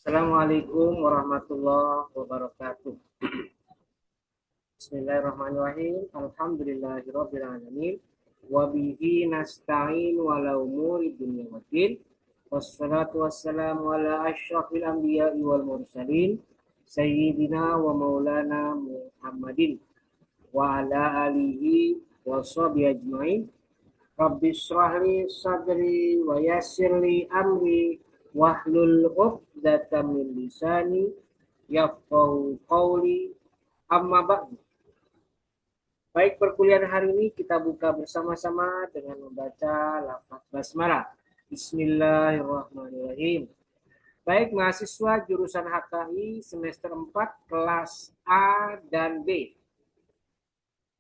Assalamualaikum warahmatullahi wabarakatuh. Bismillahirrahmanirrahim. Alhamdulillahirabbil alamin. Wa bihi nasta'in wala umuri dunya waddin. Wassalatu wassalamu ala asyrafil anbiya'i wal mursalin sayyidina wa maulana Muhammadin wa ala alihi wa sahbihi ajmain. Rabbi shrahli sadri wa yassirli amri wahlul 'uqdatam min lisani yafqahu qawli. Amma ba'du. Baik, perkuliahan hari ini kita buka bersama-sama dengan membaca lafaz basmalah. Bismillahirrahmanirrahim. Baik, mahasiswa jurusan HKI semester 4 kelas A dan B.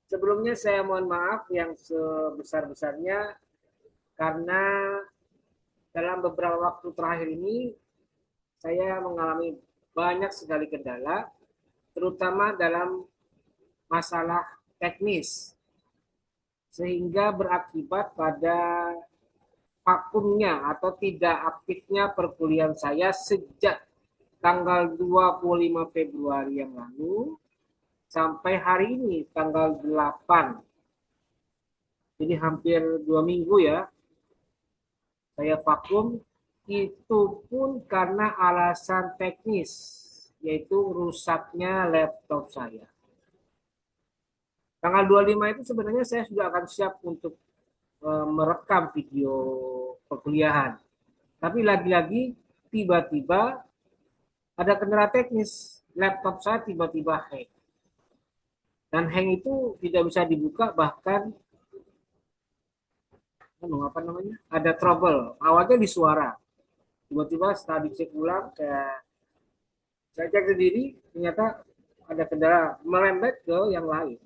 Sebelumnya saya mohon maaf yang sebesar-besarnya karena dalam beberapa waktu terakhir ini saya mengalami banyak sekali kendala, terutama dalam masalah teknis, sehingga berakibat pada vakumnya atau tidak aktifnya perkuliahan saya sejak tanggal 25 Februari yang lalu sampai hari ini tanggal 8. Jadi hampir 2 minggu ya saya vakum, itu pun karena alasan teknis, yaitu rusaknya laptop saya. Tanggal 25 itu sebenarnya saya sudah akan siap untuk merekam video perkuliahan. Tapi lagi-lagi tiba-tiba ada kendala teknis, laptop saya tiba-tiba hang. Dan hang itu tidak bisa dibuka, bahkan apa namanya? Ada trouble. Awalnya di suara. Tiba-tiba setelah dicek ulang, saya cek sendiri, ternyata ada kendala merembet ke yang lain.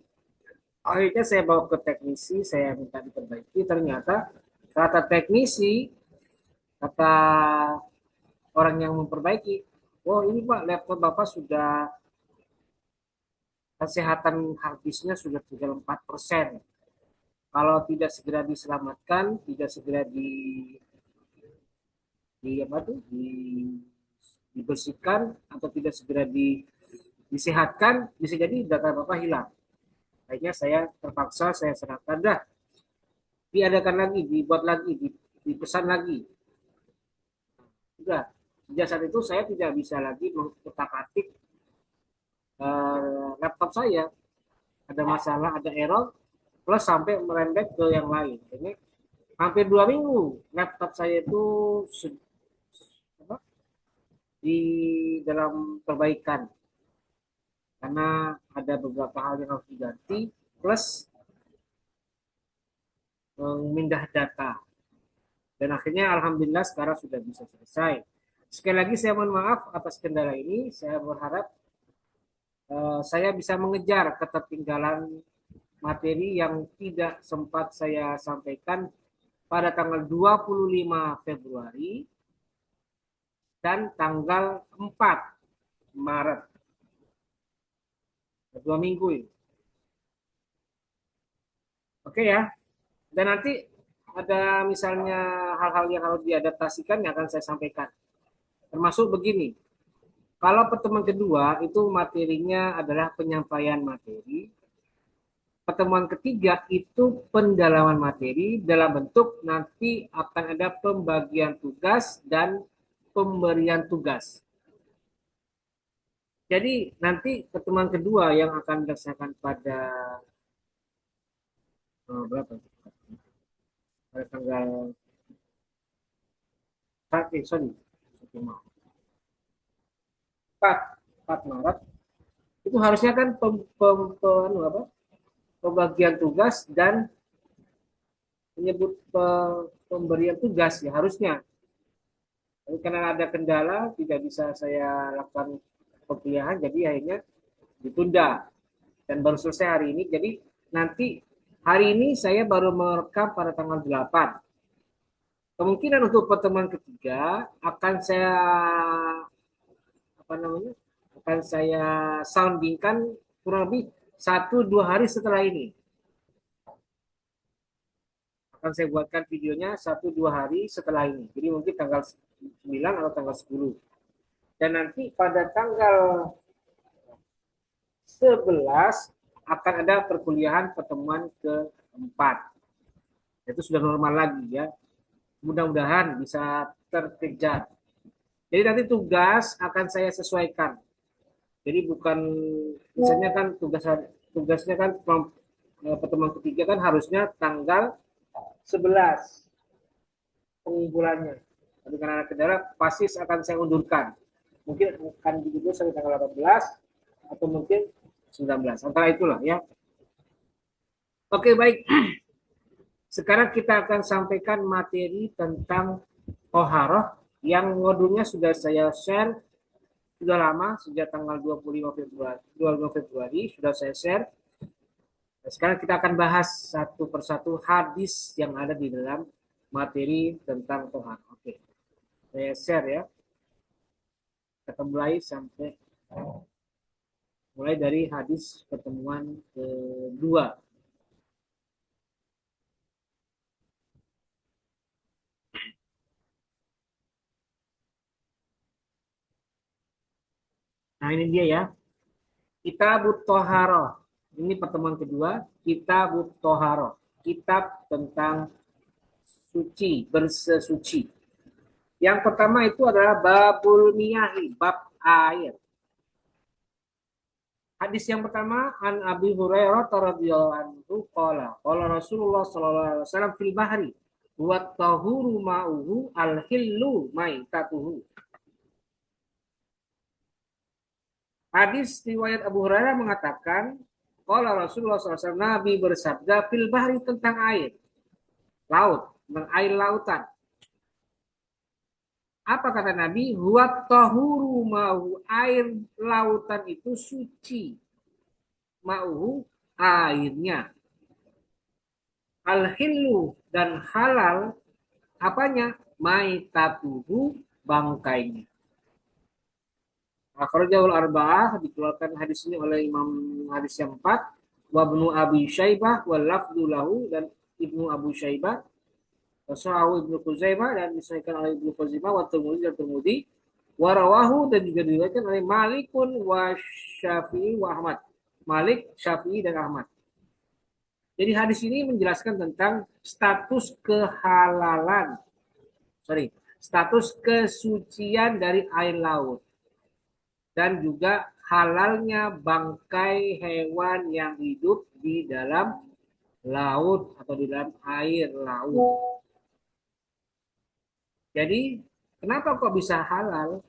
Akhirnya saya bawa ke teknisi, saya minta diperbaiki. Ternyata kata teknisi, kata orang yang memperbaiki, oh ini Pak, laptop Bapak sudah kesehatan harddisknya sudah tinggal 4%. Kalau tidak segera diselamatkan, tidak segera apa tuh, dibersihkan atau tidak segera disehatkan, bisa jadi data Bapak hilang. Akhirnya saya terpaksa saya serahkan dah, diadakan lagi, dibuat lagi, dipesan lagi. Sudah. Sejak saat itu saya tidak bisa lagi mengutak-atik laptop saya. Ada masalah, ada error, plus sampai merembet ke yang lain. Ini hampir 2 minggu laptop saya itu apa, di dalam perbaikan karena ada beberapa hal yang harus diganti, plus memindah data. Dan akhirnya alhamdulillah sekarang sudah bisa selesai. Sekali lagi saya mohon maaf atas kendala ini. Saya berharap saya bisa mengejar ketertinggalan materi yang tidak sempat saya sampaikan pada tanggal 25 Februari dan tanggal 4 Maret. 2 minggu ini. Oke ya. Dan nanti ada misalnya hal-hal yang harus diadaptasikan yang akan saya sampaikan. Termasuk begini, kalau pertemuan kedua itu materinya adalah penyampaian materi. Pertemuan ketiga itu pendalaman materi dalam bentuk nanti akan ada pembagian tugas dan pemberian tugas. Jadi nanti pertemuan kedua yang akan dilaksanakan pada berapa? Pada tanggal sorry, 4 Maret itu harusnya kan pembagian tugas dan menyebut pemberian tugas ya harusnya. Tapi karena ada kendala tidak bisa saya lakukan perkuliahan, jadi akhirnya ditunda dan baru selesai hari ini. Jadi nanti hari ini saya baru merekam pada tanggal 8. Kemungkinan untuk pertemuan ketiga akan saya apa namanya? Akan saya soundingkan kurang lebih 1-2 hari setelah ini. Akan saya buatkan videonya 1-2 hari setelah ini. Jadi mungkin tanggal 9 atau tanggal 10. Dan nanti pada tanggal 11 akan ada perkuliahan pertemuan keempat. Itu sudah normal lagi ya. Mudah-mudahan bisa terkejar. Jadi nanti tugas akan saya sesuaikan. Jadi bukan misalnya kan tugasnya kan pertemuan ketiga kan harusnya tanggal 11 pengumpulannya. Tapi karena ada kendala pasti akan saya undurkan. Mungkin akan diundur sampai tanggal 18 atau mungkin 19. Antara itulah ya. Oke, baik. Sekarang kita akan sampaikan materi tentang toharoh yang modulnya sudah saya share sudah lama, sejak tanggal 25 Februari sudah saya share. Nah, sekarang kita akan bahas satu persatu hadis yang ada di dalam materi tentang toharoh. Oke, saya share ya. Kita mulai dari hadis pertemuan kedua. Nah, ini dia ya. Kitabut Toharoh. Ini pertemuan kedua. Kitabut Toharoh. Kitab tentang suci, bersesuci. Yang pertama itu adalah babul miyahi, bab air. Hadis yang pertama an Abi Hurairah radhiyallahu anhu qala Rasulullah sallallahu alaihi wasallam fil bahri wa tahuru ma'uhu al hillu maitatuhu. Hadis riwayat Abu Hurairah mengatakan qala Rasulullah sallallahu alaihi wasallam, Nabi bersabda fil bahri tentang air, laut, tentang air lautan. Apa kata Nabi? Huwa tahuru ma'uhu, air lautan itu suci. Ma'uhu, airnya. Al-hillu, dan halal, apanya? Maitatuhu, bangkainya. Akhrajahul arba'ah, dikeluarkan hadis ini oleh Imam hadis yang 4. Wa ibnu Abi Syaibah, wa lafdu lahu, dan Ibnu Abu Syaibah. Wasahu Ibnu Khuzaimah, dan disahihkan oleh Ibnu Khuzaimah, wa Tirmidzi dan Tirmidzi, wa rawahu, dan juga diriwayatkan oleh Malikun wa Syafi'i wa Ahmad. Malik, Syafi'i dan Ahmad. Jadi hadis ini menjelaskan tentang status kehalalan, status kesucian dari air laut, dan juga halalnya bangkai hewan yang hidup di dalam laut atau di dalam air laut. Jadi kenapa kok bisa halal?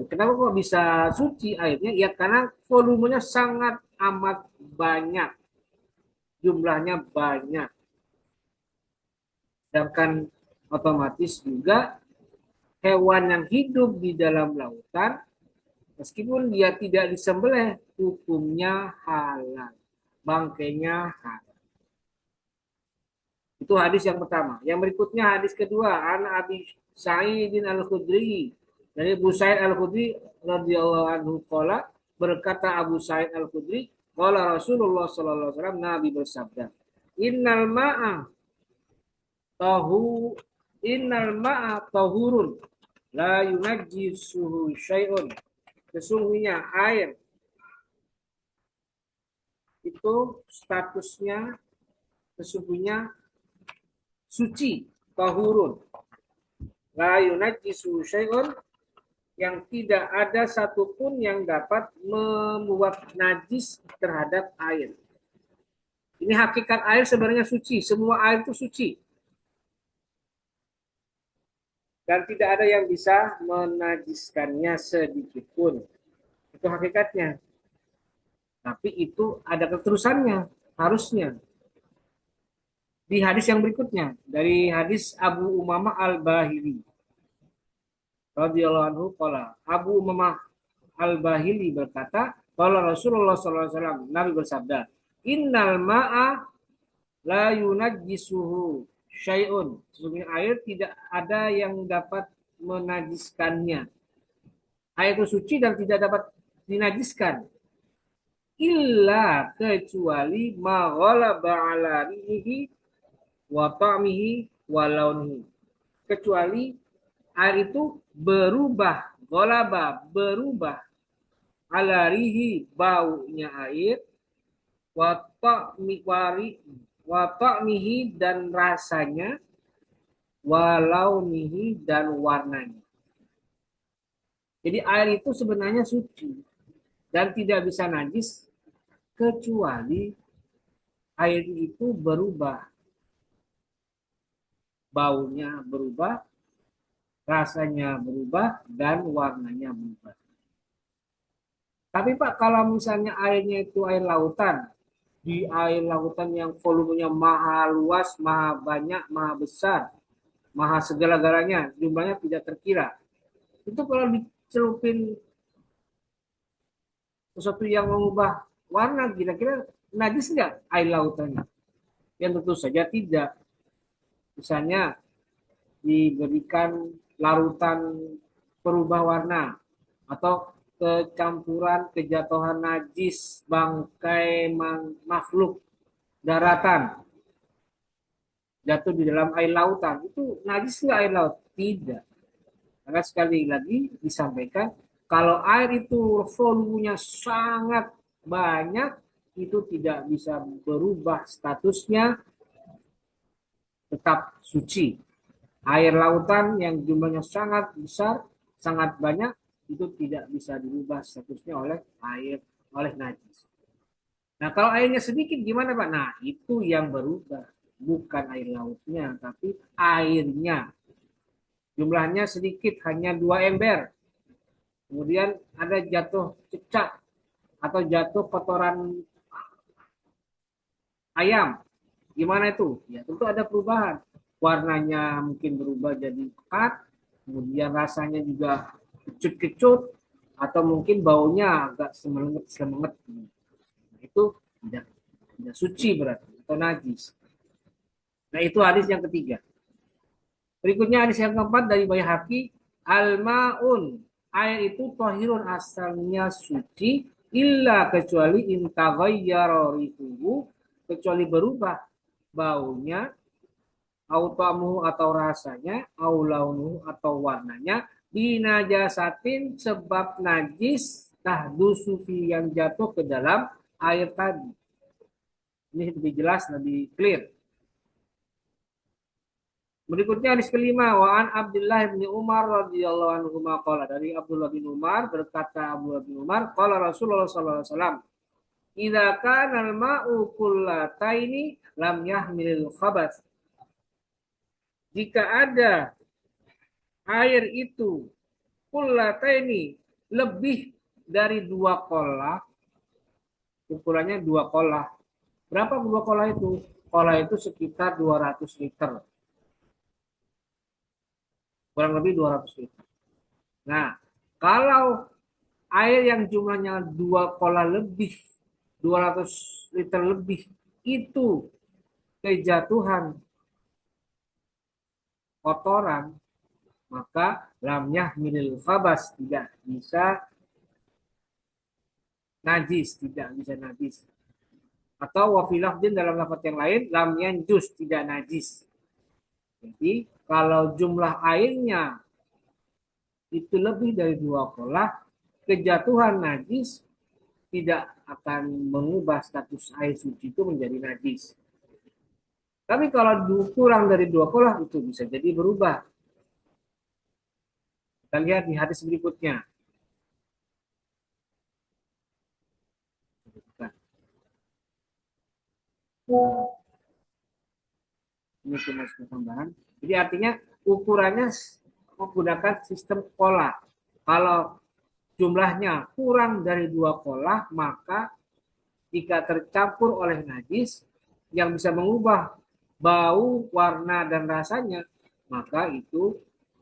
Kenapa kok bisa suci airnya? Ya karena volumenya sangat amat banyak, jumlahnya banyak. Sedangkan otomatis juga hewan yang hidup di dalam lautan, meskipun dia tidak disembelih, hukumnya halal, bangkainya halal. Itu hadis yang pertama. Yang berikutnya hadis kedua, an Abi Sa'idin Al-Khudri. Dari Abu Sa'id Al-Khudri radhiyallahu anhu qala, berkata Abu Sa'id Al-Khudri, qala Rasulullah sallallahu alaihi wasallam, Nabi bersabda, Innal ma'a tahu innal ma'a tahurun la yunajjisuhu syai'un. Sesungguhnya air itu statusnya sesungguhnya suci, tahurun. La yunajjisu syai'un, yang tidak ada satupun yang dapat membuat najis terhadap air. Ini hakikat air sebenarnya suci, semua air itu suci. Dan tidak ada yang bisa menajiskannya sedikit pun. Itu hakikatnya. Tapi itu ada keterusannya, harusnya. Di hadis yang berikutnya, dari hadis Abu Umamah Al-Bahili radhiyallahu anhu qala, Abu Umamah Al-Bahili berkata, qala Rasulullah sallallahu alaihi wasallam, Nabi bersabda, innal ma'a la yunajjisuhu syai'un. Sesungguhnya air tidak ada yang dapat menajiskannya. Air itu suci dan tidak dapat dinajiskan. Illa, kecuali ma ghalaba ala rihi wa ta'mihi wa launihi. Kecuali air itu berubah Golaba berubah ala rihi baunya air, watak mihi dan rasanya, walau mihi dan warnanya. Jadi air itu sebenarnya suci dan tidak bisa najis kecuali air itu berubah, baunya berubah, rasanya berubah, dan warnanya berubah. Tapi Pak, kalau misalnya airnya itu air lautan, di air lautan yang volumenya maha luas, maha banyak, maha besar, maha segala-galanya, jumlahnya tidak terkira. Itu kalau dicelupin sesuatu yang mengubah warna, kira-kira najis nggak air lautannya? Yang tentu saja tidak. Misalnya diberikan larutan perubah warna atau kecampuran kejatuhan najis bangkai makhluk daratan jatuh di dalam air lautan, itu najis nggak air laut? Tidak. Karena sekali lagi disampaikan kalau air itu volumenya sangat banyak, itu tidak bisa berubah statusnya, tetap suci. Air lautan yang jumlahnya sangat besar, sangat banyak, itu tidak bisa dirubah statusnya oleh najis. Nah, kalau airnya sedikit gimana Pak? Nah, itu yang berubah. Bukan air lautnya, tapi airnya. Jumlahnya sedikit, hanya 2 ember. Kemudian ada jatuh cecak atau jatuh kotoran ayam. Gimana itu? Ya tentu ada perubahan. Warnanya mungkin berubah jadi pekat, kemudian rasanya juga kecut-kecut, atau mungkin baunya agak semenget-semenget. Itu tidak suci berarti, atau najis. Nah itu hadis yang ketiga. Berikutnya hadis yang keempat dari Baihaqi, al-ma'un, air itu tahirun asalnya suci, illa kecuali intaghayyara rihuhu, kecuali berubah baunya, autamu atau rasanya, aulaunuhu atau warnanya, binajasatin sebab najis tahdusu fi yang jatuh ke dalam air tadi. Ini lebih jelas, lebih clear. Berikutnya hadis kelima, wa an Abdullah bin Umar radhiyallahu anhu qala, dari Abdullah bin Umar berkata Abdullah bin Umar, qala Rasulullah sallallahu alaihi wasallam, idza kana al-ma'u kullataini lam yahmilil khabath. Jika ada air itu kullataini lebih dari 2 kolah, ukurannya 2 kolah. Berapa 2 kolah itu? Kolah itu sekitar 200 liter. Kurang lebih 200 liter. Nah, kalau air yang jumlahnya 2 kolah lebih, 200 liter lebih, itu kejatuhan kotoran, maka lamnya minil khabas, tidak bisa najis, tidak bisa najis. Atau wafilafdin dalam lafaz yang lain, lam jus, tidak najis. Jadi kalau jumlah airnya itu lebih dari 2 kolah, kejatuhan najis tidak akan mengubah status air suci itu menjadi najis. Tapi kalau kurang dari 2 kolah, itu bisa jadi berubah. Kita lihat di hadis berikutnya. Ini cuma tambahan. Jadi artinya ukurannya menggunakan sistem kolah. Kalau jumlahnya kurang dari 2 kolah, maka jika tercampur oleh najis yang bisa mengubah bau, warna, dan rasanya, maka itu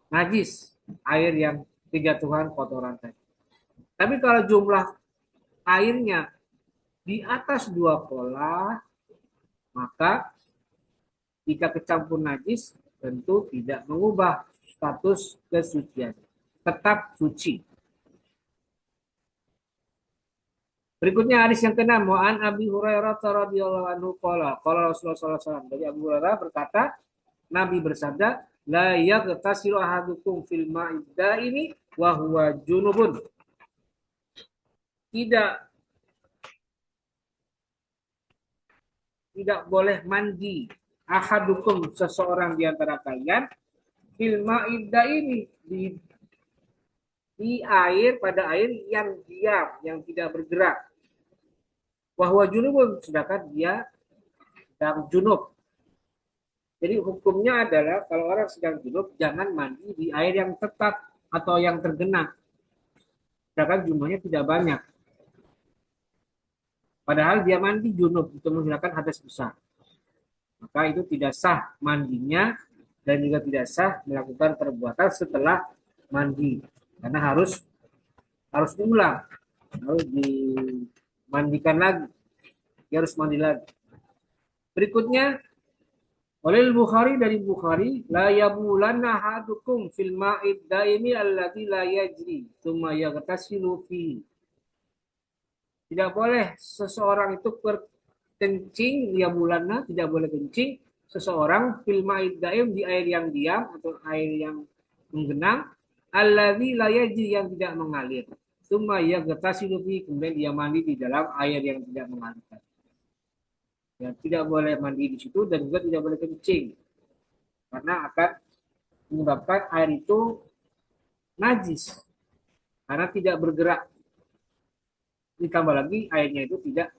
najis, air yang kejatuhan kotoran tadi. Tapi kalau jumlah airnya di atas 2 kolah, maka jika kecampur najis tentu tidak mengubah status kesucian, tetap suci. Berikutnya hadis yang keenam, wa an Abi Hurairah radhiyallahu anhu qala, qala Rasulullah sallallahu alaihi wasallam, dari Abu Hurairah berkata, Nabi bersabda, la yaghtasilu ahadukum fil ma'id daimi wa huwa junubun. Tidak tidak boleh mandi ahadukum seseorang di antara kalian fil ma'id daimi di air pada air yang diam, yang tidak bergerak. Wahwa junubun, sedangkan dia sedang junub. Jadi hukumnya adalah kalau orang sedang junub jangan mandi di air yang tetap atau yang tergenang. Sedangkan jumlahnya tidak banyak. Padahal dia mandi junub untuk menghilangkan hadas besar. Maka itu tidak sah mandinya dan juga tidak sah melakukan perbuatan setelah mandi. Karena harus diulang, harus dimandikan lagi. Dia harus mandi lagi. Berikutnya oleh Bukhari dari Bukhari, la yabulanna hadukum fil ma'id daimi alladzi la yajri, tsumma yaghtasilu fihi. Tidak boleh seseorang itu berkencing, ya bulanna, tidak boleh kencing seseorang fil ma'id daim di air yang diam atau air yang menggenang, alladzi la yajri yang tidak mengalir. Tsumma yaghtasilu fihi, kemudian dia mandi di dalam air yang tidak mengalir. Ya, tidak boleh mandi di situ dan juga tidak boleh kencing karena akan menyebabkan air itu najis karena tidak bergerak. Ditambah lagi airnya itu tidak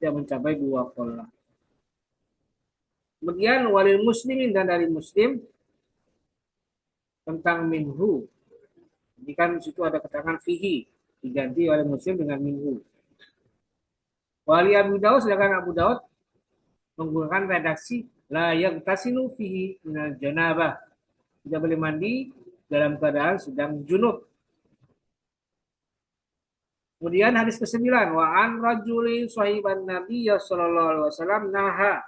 mencapai 2 kolam. Kemudian walil muslimin dan dari muslim tentang minhu. Ini kan di situ ada keterangan fihi diganti oleh muslim dengan minhu. Wali Abu Daud sedangkan Abu Daud menggunakan redaksi la yaghtasilu fihi minal janabah. Tidak boleh mandi dalam keadaan sedang junub. Kemudian hadis ke-9 wa an rajulin sahiban Nabi sallallahu alaihi wasallam naha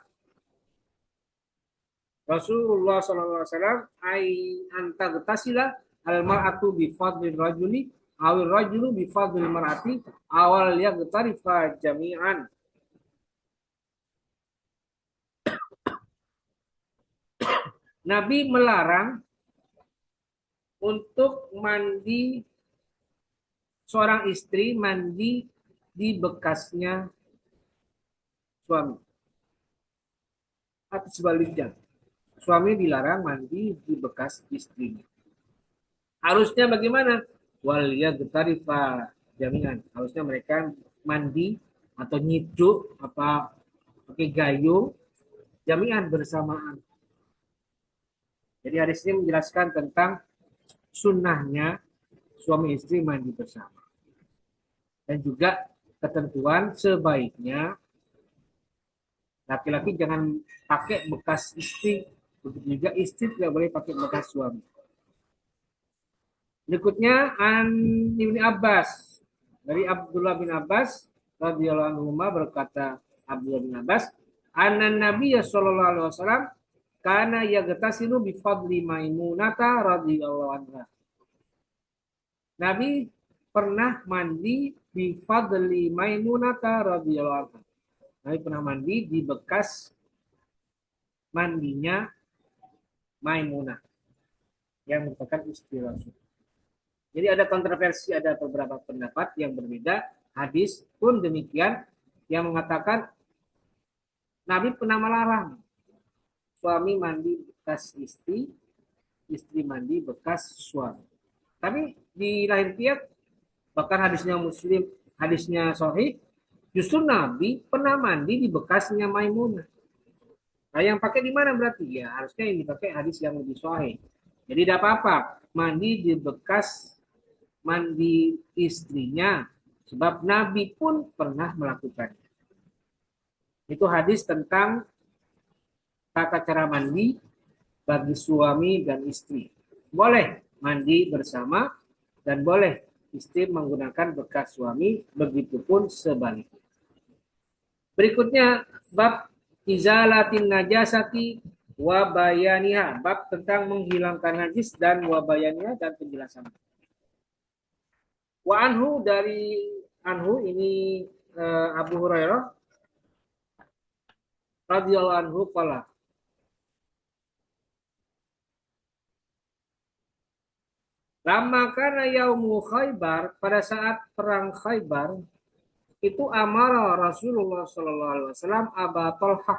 Rasulullah sallallahu alaihi wasallam ai antagtasila al mar'atu bi fadlil rajuli awil rajulu bi fadlil mar'ati awal yagtarifa jami'an. Nabi melarang untuk mandi seorang istri mandi di bekasnya suami. Atau sebaliknya, suami dilarang mandi di bekas istrinya. Harusnya bagaimana? Wal yagtarifa jami'an. Harusnya mereka mandi atau nyiduk apa pakai gayung jami'an bersamaan. Jadi hadis ini menjelaskan tentang sunnahnya suami istri mandi bersama. Dan juga ketentuan sebaiknya laki-laki jangan pakai bekas istri, begitu juga istri tidak boleh pakai bekas suami. Berikutnya an Ibnu Abbas dari Abdullah bin Abbas radhiyallahu anhu berkata Abdullah bin Abbas, "Anna Nabiy sallallahu alaihi wasallam kana yaghtasilu bi fadli Maimunata radhiyallahu anha." Nabi pernah mandi bi fadli Maimunata radhiyallahu anha. Nabi pernah mandi di bekas mandinya Maimunah yang merupakan istri Rasul. Jadi ada kontroversi, ada beberapa pendapat yang berbeda. Hadis pun demikian yang mengatakan Nabi pernah melarang suami mandi bekas istri, istri mandi bekas suami. Tapi di lain pihak, bahkan hadisnya Muslim, hadisnya Sahih, justru Nabi pernah mandi di bekasnya Maimunah. Nah, yang pakai di mana berarti? Ya, harusnya yang dipakai hadis yang lebih sahih. Jadi tidak apa-apa mandi di bekas mandi istrinya, sebab Nabi pun pernah melakukannya. Itu hadis tentang tata cara mandi bagi suami dan istri. Boleh mandi bersama dan boleh istri menggunakan bekas suami, begitupun sebaliknya. Berikutnya bab izalatin najasati wa bayaniha, bab tentang menghilangkan najis dan wa bayaniha dan penjelasan. Wa anhu dari anhu ini Abu Hurairah radhiyallahu anhu qala Lama karena yaumu Khaybar, pada saat perang Khaybar, itu amara Rasulullah Sallallahu Alaihi Wasallam Aba Talhah,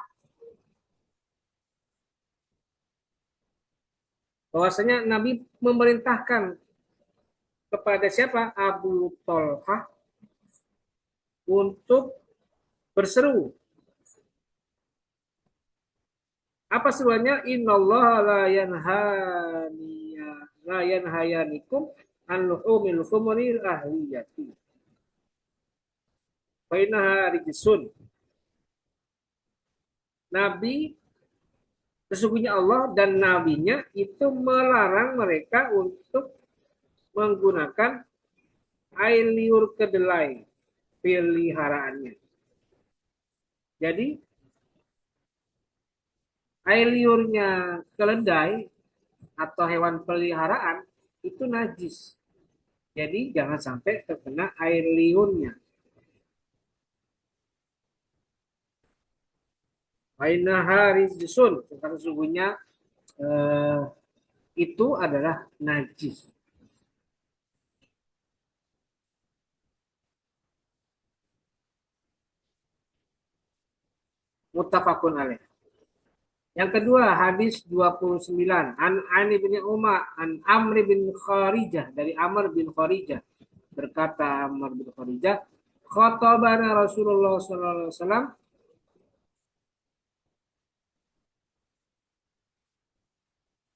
bahwasanya Nabi memerintahkan kepada siapa? Abu Talhah untuk berseru. Apa seruannya? Innallaha la yanhayanikum an luhumil khumuril ahliyati. Fa innaha rijsun. Nabi, sesungguhnya Allah dan nabinya itu melarang mereka untuk menggunakan air liur kedelai peliharaannya. Jadi air liurnya keledai atau hewan peliharaan itu najis. Jadi jangan sampai terkena air liurnya. Ainaha rijsun, karena sesungguhnya eh, itu adalah najis. Muttafaqun alaih. Yang kedua, hadis 29. An Ani bin Umar, an Amr bin Kharijah, dari Amr bin Kharijah. Berkata Amr bin Kharijah, khatabana Rasulullah sallallahu alaihi wasallam,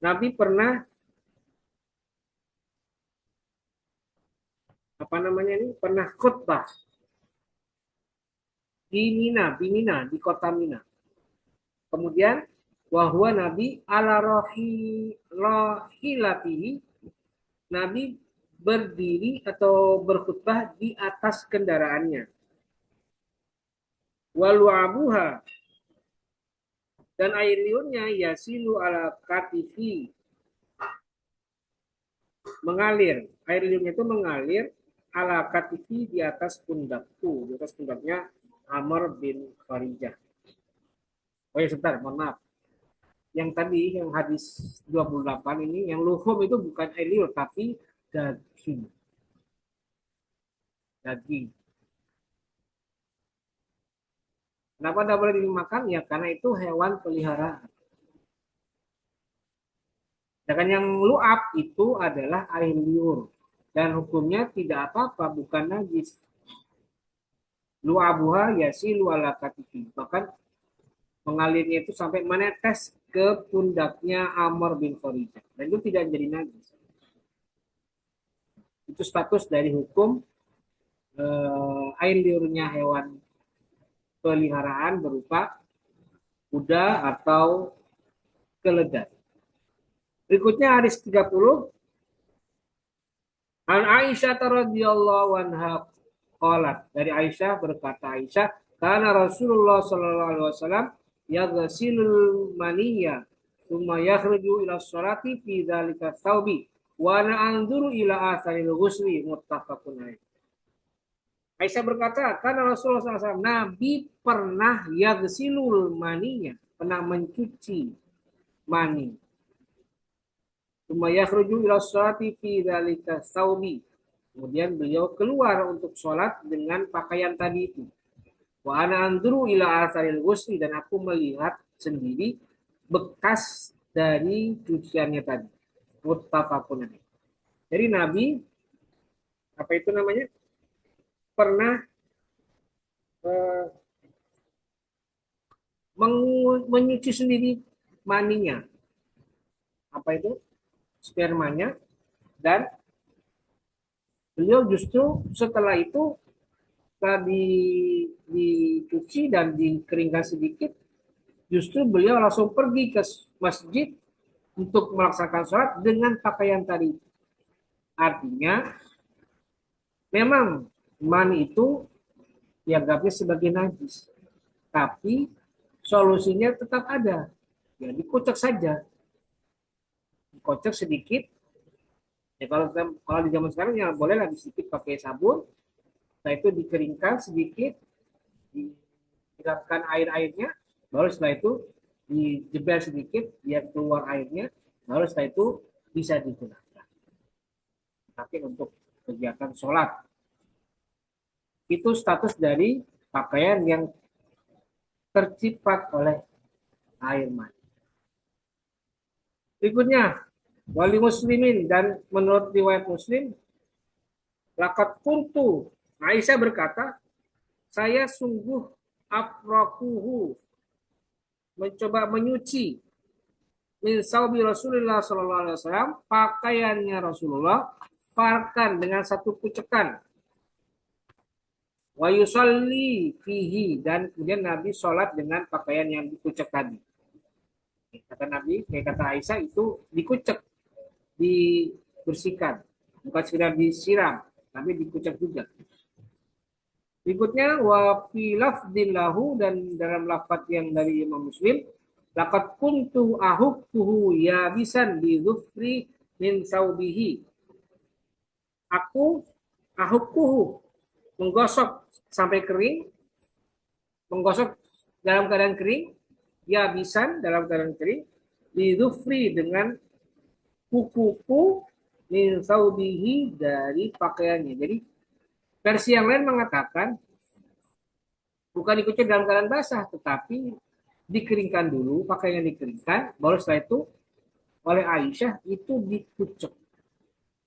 Nabi pernah apa namanya ini? Pernah khutbah di kota Mina. Kemudian wahwa Nabi ala rohilatihi, Nabi berdiri atau berkhutbah di atas kendaraannya. Walu abuha, dan air liurnya yasilu ala katifi, mengalir. Air liurnya itu mengalir ala katifi, di atas pundakku, di atas pundaknya Amr bin Kharijah. Oh ya sebentar, mohon maaf. Yang tadi yang hadis 28 ini yang luhum itu bukan air liur tapi daging. Daging. Kenapa tidak boleh dimakan? Ya karena itu hewan peliharaan. Sedangkan yang luap itu adalah air liur. Dan hukumnya tidak apa-apa, bukan najis. Lu'abuha yasilu ala katifi. Bahkan mengalirnya itu sampai menetes ke pundaknya Amr bin Kharijah. Dan itu tidak jadi najis. Itu status dari hukum air liurnya hewan peliharaan berupa kuda atau keledai. Berikutnya hadis 30. An Aisyah radhiyallahu anha qalat, dari Aisyah berkata Aisyah, karena Rasulullah sallallahu alaihi wasallam yaghsilul maniyya thumma yakhruju ila sholati fi dzalika tsaubi wa ana anzuru ila atharil ghusli, muttafaqun alaih. Aisyah berkata, karena Rasulullah SAW, Nabi pernah yaghsilul maniyya, pernah mencuci mani. Tsumma yakhruju ila sholati fi dzalika tsaubi. Kemudian beliau keluar untuk sholat dengan pakaian tadi itu. Wa ana anduru ila asaril ghusli, dan aku melihat sendiri bekas dari cuciannya tadi. Muttafaqun alaih. Jadi Nabi apa itu namanya? Pernah eh, menyuci sendiri maninya. Apa itu? Spermanya, dan beliau justru setelah itu tadi dicuci dan dikeringkan sedikit, justru beliau langsung pergi ke masjid untuk melaksanakan sholat dengan pakaian tadi. Artinya, memang mani itu dianggapnya sebagai najis, tapi solusinya tetap ada. Ya, dikocok saja, dikocok sedikit. Ya, kalau di zaman sekarang ya bolehlah sedikit pakai sabun. Setelah itu dikeringkan sedikit, dihilangkan air-airnya, baru setelah itu dijebel sedikit biar keluar airnya, baru setelah itu bisa digunakan. dipakai untuk kegiatan sholat. Itu status dari pakaian yang terciprat oleh air mani. Berikutnya, wali muslimin, dan menurut riwayat Muslim, laqad kuntu, Aisyah berkata, saya sungguh afrakuhu, mencoba menyuci min saubi Rasulullah sallallahu alaihi wasallam, pakaiannya Rasulullah, farkan dengan satu kucekan, wa yusalli fihi, dan kemudian Nabi sholat dengan pakaian yang dikucek tadi. Kata Nabi, kata Aisyah, itu dikucek, dibersihkan, bukan sekedar disiram, tapi dikucek juga. Berikutnya, wa fi lafdillahu, dan dalam lafaz yang dari Imam Muslim, laqad kuntu ahukkuhu yabisan bi dhufri min saubihi. Aku ahukkuhu, menggosok sampai kering, menggosok dalam keadaan kering, yabisan dalam keadaan kering, bi dhufri dengan kuku-kuku, min saubihi dari pakaiannya. Jadi versi yang lain mengatakan bukan dikucek dalam keadaan basah, tetapi dikeringkan dulu, pakaiannya dikeringkan, baru setelah itu oleh Aisyah itu dikucek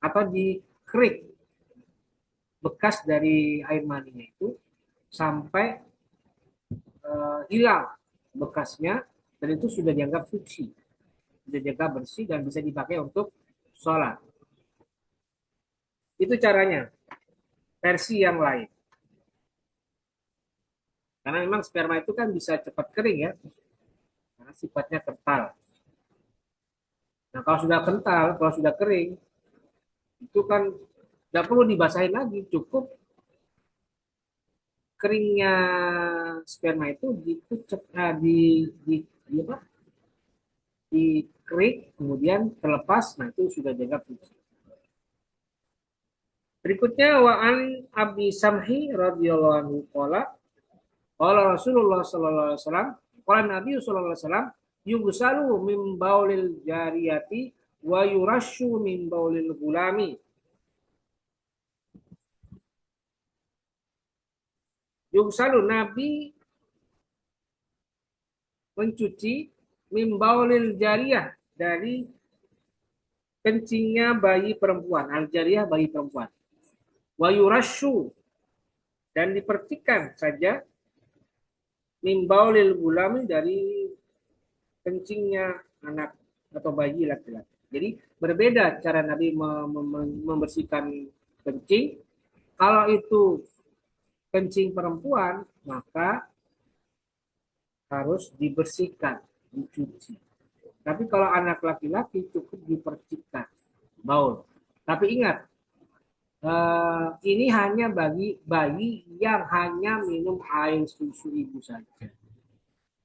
atau dikerik bekas dari air maninya itu sampai hilang bekasnya, dan itu sudah dianggap suci, sudah dianggap bersih dan bisa dipakai untuk sholat. Itu caranya, versi yang lain. Karena memang sperma itu kan bisa cepat kering ya, karena sifatnya kental. Nah kalau sudah kental, kalau sudah kering, itu kan tidak perlu dibasahin lagi, cukup keringnya sperma itu dikucek, di apa? Dikerik, kemudian terlepas, nah itu sudah dianggap suci. Berikutnya, wa an Abi Samhi radhiyallahu anhu qala qala Rasulullah sallallahu alaihi wasallam, qala Nabi sallallahu alaihi wasallam, yugsalu min baulil jariyati wa yurashu min baulil gulami. Yugsalu, Nabi mencuci min baulil jariyah, dari kencingnya bayi perempuan, al-jariyah bayi perempuan. Wa yurashu, dan dipercikan saja, min baulil gulami, dari kencingnya anak atau bayi laki-laki. Jadi berbeda cara Nabi membersihkan kencing. Kalau itu kencing perempuan, maka harus dibersihkan, dicuci. Tapi kalau anak laki-laki cukup dipercikan baul. Tapi ingat, ini hanya bagi bayi yang hanya minum air susu ibu saja.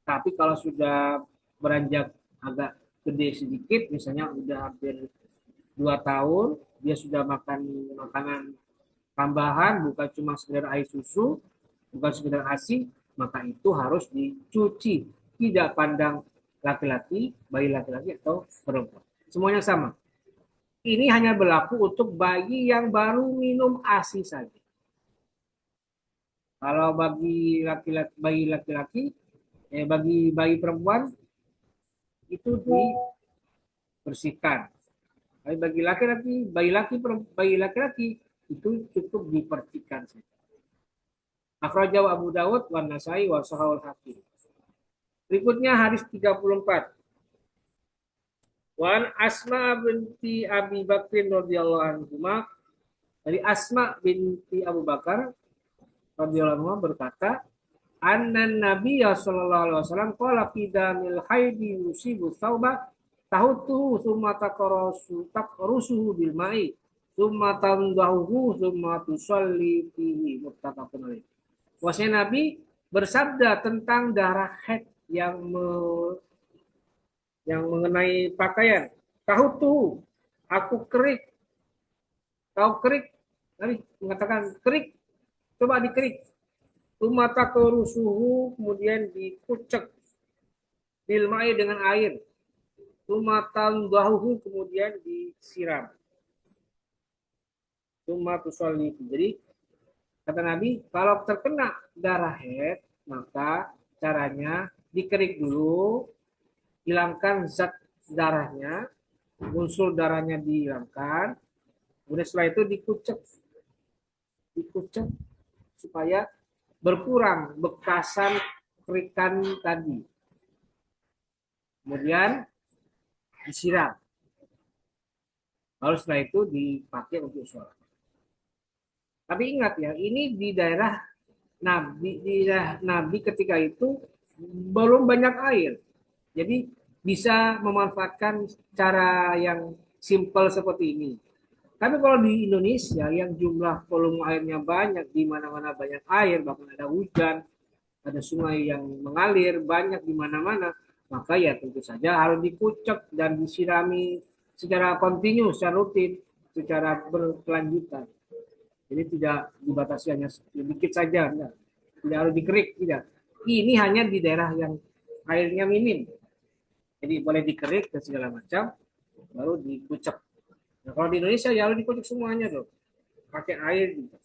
Tapi kalau sudah beranjak agak gede sedikit, misalnya udah hampir 2 tahun, dia sudah makan makanan tambahan, bukan cuma sekedar air susu, bukan sekedar ASI, maka itu harus dicuci. Tidak pandang laki-laki, bayi laki-laki atau perempuan. Semuanya sama. Ini hanya berlaku untuk bayi yang baru minum ASI saja. Kalau bagi laki-laki, bayi laki-laki, bagi bayi perempuan itu dibersihkan. Tapi bagi laki-laki, bayi laki-laki itu cukup dipercikan saja. Akhrajahu Abu Dawud wa Nasai wa Sahihul Hakim. Berikutnya hadis 34. Wan Asma binti Abi Bakrin radhiyallahu anhu, dari Asma binti Abu Bakar radhiyallahu anhu berkata, annan Nabiya sallallahu alaihi wasallam qala fi damil haidi yusibu thawba tahutuhu thumma taqrusuhu bil ma'i thumma tandahu thumma tusalli fihi, muttafaqun alaih. Wasnya Nabi bersabda tentang darah haid yang mengenai pakaian. Tahu tuh, aku kerik. Tahu kerik? Nabi mengatakan kerik. Coba dikerik. Tumata kerusuhu, kemudian dikucek. Bilmai, dengan air. Tumatan dahuhu, kemudian disiram. Tsumma tusolli. Jadi kata Nabi, kalau terkena darah haid, maka caranya dikerik dulu, hilangkan zat darahnya, unsur darahnya dihilangkan, kemudian setelah itu dikucek supaya berkurang bekasan kerikan tadi. Kemudian disiram. Lalu setelah itu dipakai untuk sholat. Tapi ingat ya, ini di daerah Nabi ketika itu belum banyak air. Jadi bisa memanfaatkan cara yang simple seperti ini. Tapi kalau di Indonesia yang jumlah volume airnya banyak, di mana-mana banyak air, bahkan ada hujan, ada sungai yang mengalir banyak di mana-mana, maka ya tentu saja harus dikucek dan disirami secara kontinu, secara rutin, secara berkelanjutan. Jadi tidak dibatasi hanya sedikit saja, enggak. Tidak harus dikerik, tidak. Ini hanya di daerah yang airnya minim. Jadi boleh dikerik dan segala macam, baru dikucek. Nah, kalau di Indonesia ya harus dikucek semuanya tuh, pakai air. Gitu.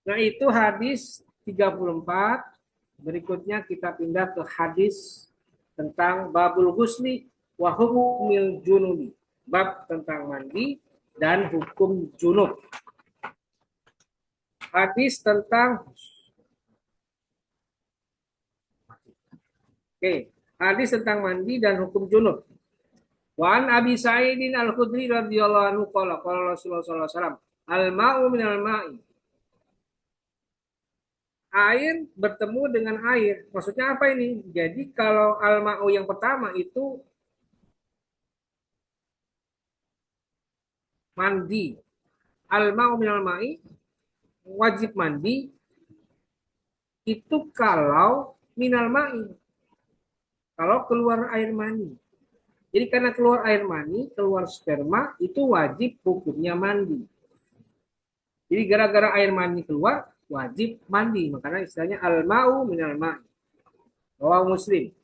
Nah itu hadis 34. Berikutnya kita pindah ke hadis tentang babul husni wa hukmil junubi. Bab tentang mandi dan hukum junub. Hadis tentang hadis tentang mandi dan hukum junub. Wa an Abi Sa'idin Al-Khudri radhiyallahu anhu qala Rasulullah sallallahu alaihi wasallam al-ma'u minal ma'i. Air bertemu dengan air. Maksudnya apa ini? Jadi kalau al-ma'u yang pertama itu mandi. Al-ma'u minal ma'i wajib mandi itu kalau minal ma'i. Kalau keluar air mani. Jadi karena keluar air mani, keluar sperma, itu wajib hukumnya mandi. Jadi gara-gara air mani keluar, wajib mandi. Makanya istilahnya al-ma'u minal ma'i. Rawahu Muslim.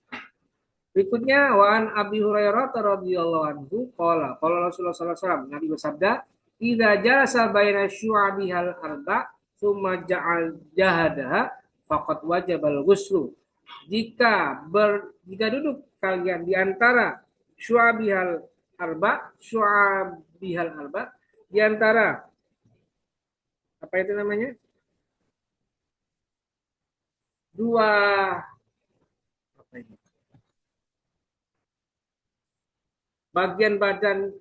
Berikutnya waan Abi Hurairah radhiyallahu anhu qala Rasulullah sallallahu alaihi wasallam Nabi bersabda, "Idza jalasa baina syu'abihal arba, tsumma ja'al jahadaha faqad wajibal ghuslu." Jika duduk kalian di antara syu'abihal arba di antara apa itu namanya? Dua apa ini? Bagian badan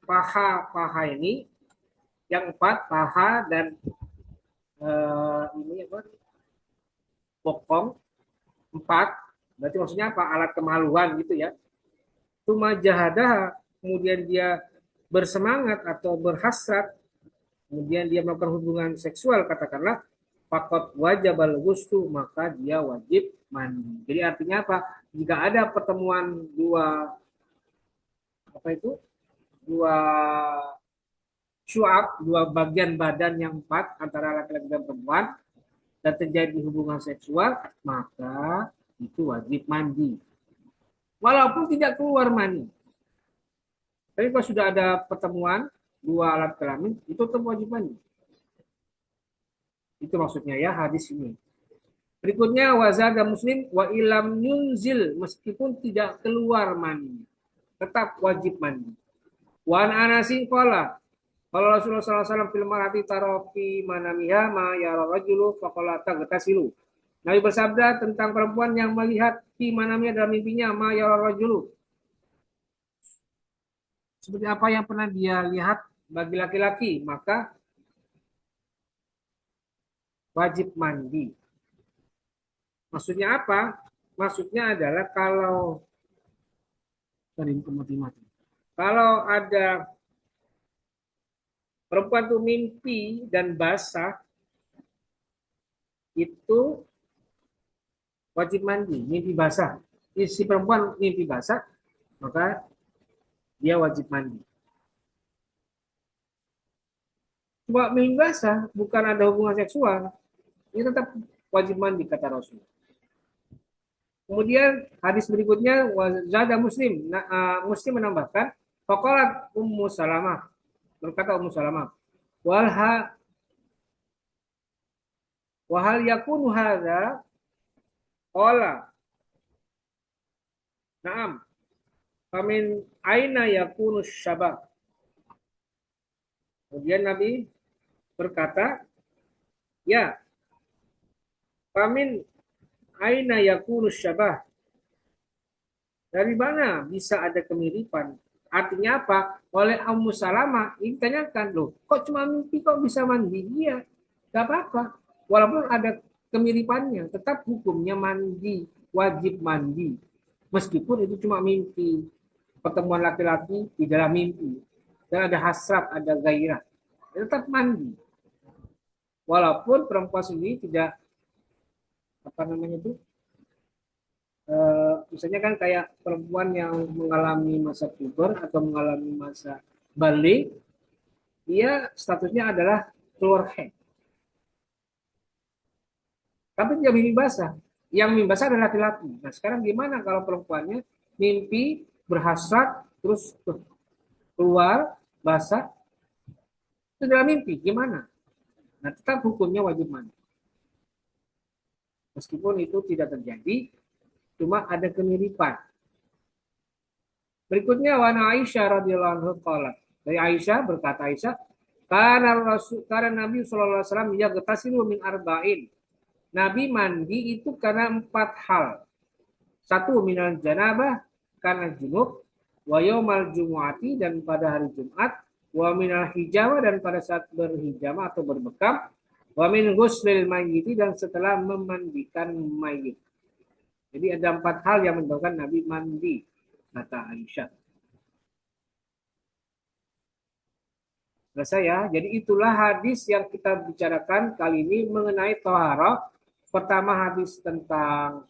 paha ini yang 4 paha dan ini apa? Bokong 4. Berarti maksudnya apa? Alat kemaluan gitu ya. Tuma jahadah, kemudian dia bersemangat atau berhasrat, kemudian dia melakukan hubungan seksual, katakanlah fakot wajibal ghuslu, maka dia wajib mandi. Jadi artinya apa? Jika ada pertemuan dua apa itu? Dua syu'ab, dua bagian badan yang 4 antara laki-laki dan perempuan dan terjadi hubungan seksual, maka itu wajib mandi. Walaupun tidak keluar mani. Tapi kalau sudah ada pertemuan dua alat kelamin, itu tetap wajib mandi. Itu maksudnya ya hadis ini. Berikutnya wazada Muslim wa ilam yunzil, meskipun tidak keluar mani, tetap wajib mandi. Wan Anasin qala kalau Rasulullah SAW fil marati tarofi manamiha ma yara rajulu faqala tagtasilu. Nabi bersabda tentang perempuan yang melihat fi manamiha dalam mimpinya ma yara rajulu. Seperti apa yang pernah dia lihat bagi laki-laki, maka wajib mandi. Maksudnya apa? Maksudnya adalah kalau ada perempuan tuh mimpi dan basah, itu wajib mandi, mimpi basah. Si perempuan mimpi basah, maka dia wajib mandi. Cuma mimpi basah, bukan ada hubungan seksual, ini tetap wajib mandi, kata Rasul. Kemudian hadis berikutnya, wazada Muslim. Muslim menambahkan, faqalat Ummu Salamah. Berkata Ummu Salamah, walha wahal yakunu hadza qala na'am famin aina yakunu syabah. Kemudian Nabi berkata, ya, famin aina yakunu syabah. Dari mana bisa ada kemiripan? Artinya apa? Oleh Ummu Salamah ini tanyakan, loh, kok cuma mimpi kok bisa mandi? Iya, gak apa-apa. Walaupun ada kemiripannya, tetap hukumnya mandi, wajib mandi. Meskipun itu cuma mimpi, pertemuan laki-laki di dalam mimpi. Dan ada hasrat, ada gairah. Tetap mandi. Walaupun perempuan sendiri tidak, apa namanya itu, misalnya kan kayak perempuan yang mengalami masa puber atau mengalami masa balik, dia statusnya adalah keluar haid. Tapi tidak mimpi basah. Yang mimpi basah adalah laki-laki. Nah sekarang gimana kalau perempuannya mimpi berhasrat terus keluar basah itu dalam mimpi gimana? Nah tetap hukumnya wajib mandi. Meskipun itu tidak terjadi, cuma ada kemiripan. Berikutnya wana Aisyah radhiyallahu anha qalat. Dari Aisyah berkata Aisyah, karena Nabi sallallahu alaihi wasallam yaghtasilu min arba'in. Nabi mandi itu karena 4 hal. Satu minal janabah karena junub, wa yaumal jumu'ati dan pada hari Jumat, wa minal hijama dan pada saat berhijama atau berbekam, wa min ghuslil mayyiti dan setelah memandikan mayit. Jadi ada 4 hal yang menyebabkan Nabi mandi, kata Aisyah. Selesai ya. Jadi itulah hadis yang kita bicarakan kali ini mengenai toharah. Pertama hadis tentang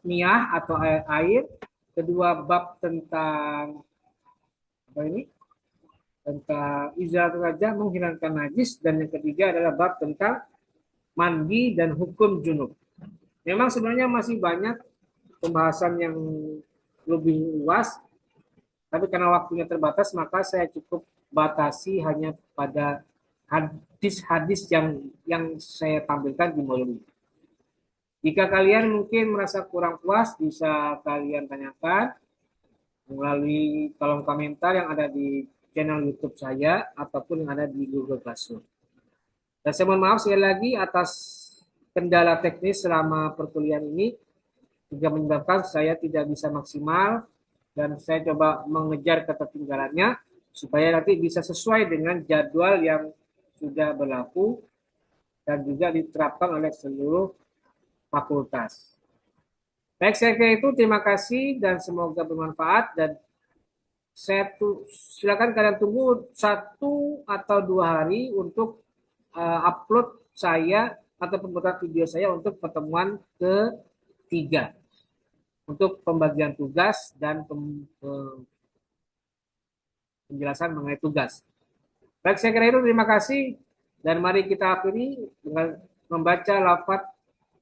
miyah atau air. Kedua bab tentang apa ini? Tentang izalatul hajah menghilangkan najis, dan yang ketiga adalah bab tentang mandi dan hukum junub. Memang sebenarnya masih banyak pembahasan yang lebih luas, tapi karena waktunya terbatas maka saya cukup batasi hanya pada hadis-hadis yang saya tampilkan di volume ini. Jika kalian mungkin merasa kurang puas, bisa kalian tanyakan melalui kolom komentar yang ada di channel YouTube saya ataupun yang ada di Google Classroom. Dan saya mohon maaf sekali lagi atas kendala teknis selama perkuliahan ini juga menyebabkan saya tidak bisa maksimal, dan saya coba mengejar ketertinggalannya supaya nanti bisa sesuai dengan jadwal yang sudah berlaku dan juga diterapkan oleh seluruh fakultas. Baik, saya kira itu, terima kasih dan semoga bermanfaat, dan saya silakan kalian tunggu 1 atau 2 hari untuk upload saya atau pembuatan video saya untuk pertemuan ketiga untuk pembagian tugas dan penjelasan mengenai tugas. Baik, saya kira itu, terima kasih, dan mari kita akhiri dengan membaca lafaz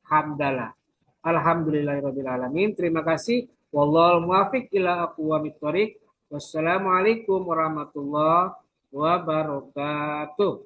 hamdalah. Alhamdulillahirabbil alamin. Terima kasih. Wallahul muwaffiq ila aqwamit thoriq. Wassalamualaikum warahmatullahi wabarakatuh.